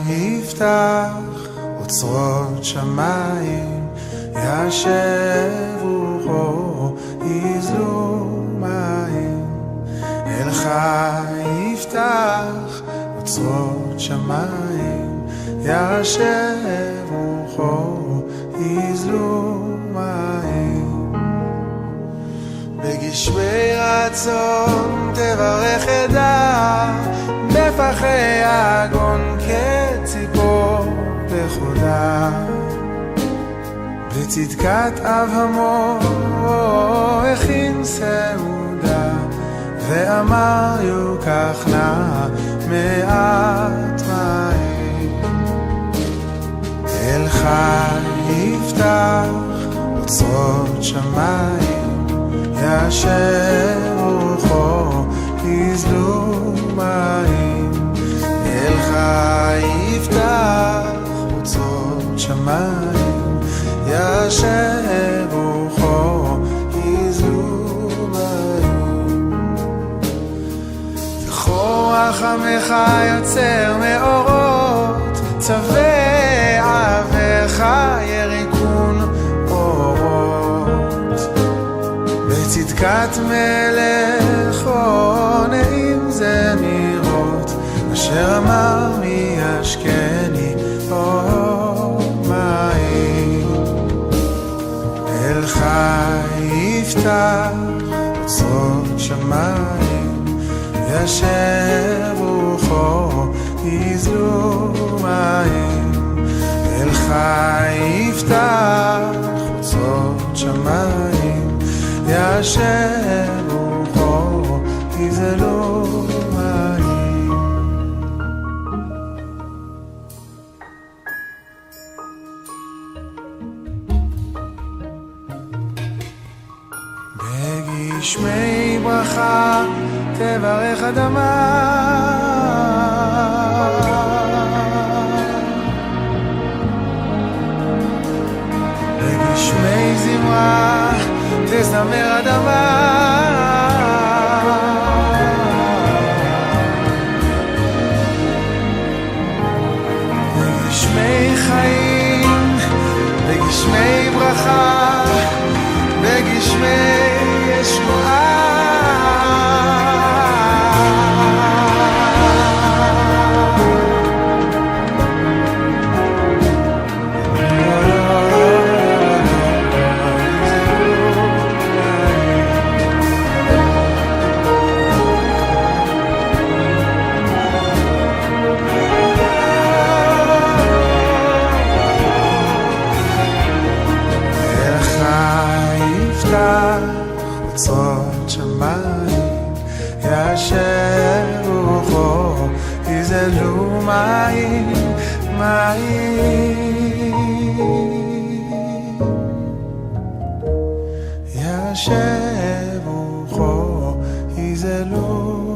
יפתח אוצרות שמיים, ישב רוחו יזלו מים. אלך יפתח אוצרות שמיים, ישב רוחו יזלו מים. בגשמי רצון תברך עדה, בפחי הגון כציפור לחודה. בצדקת אב המור הכין סעודה, ואמר יוקח נא מעט מים. אלך יפתח אוצרות שמיים, ישב רוחו יזלו מים. אלך יפתח אוצרות שמיים, ישב רוחו יזלו מים. וכוח עמך יוצר מאורות, צווי עבך יריקון אורות. בצדקת מלך עונעים זמירות, אשר אמר מי ישקני אור מים. אלך יפתח אוצרות שמיים, ישב רוחו יזלו מים. אלך יפתח אוצרות שמיים, ישב רוחו יזלו מים. בגשמי ברכה תברך אדמה, בגשמי זמרה תזמר אדמה. בגשמי חיים, בגשמי ברכה, בגשמי ישועה. אוצרות שמיים, ישב רוחו יזלו מים, מים. ישב רוחו יזלו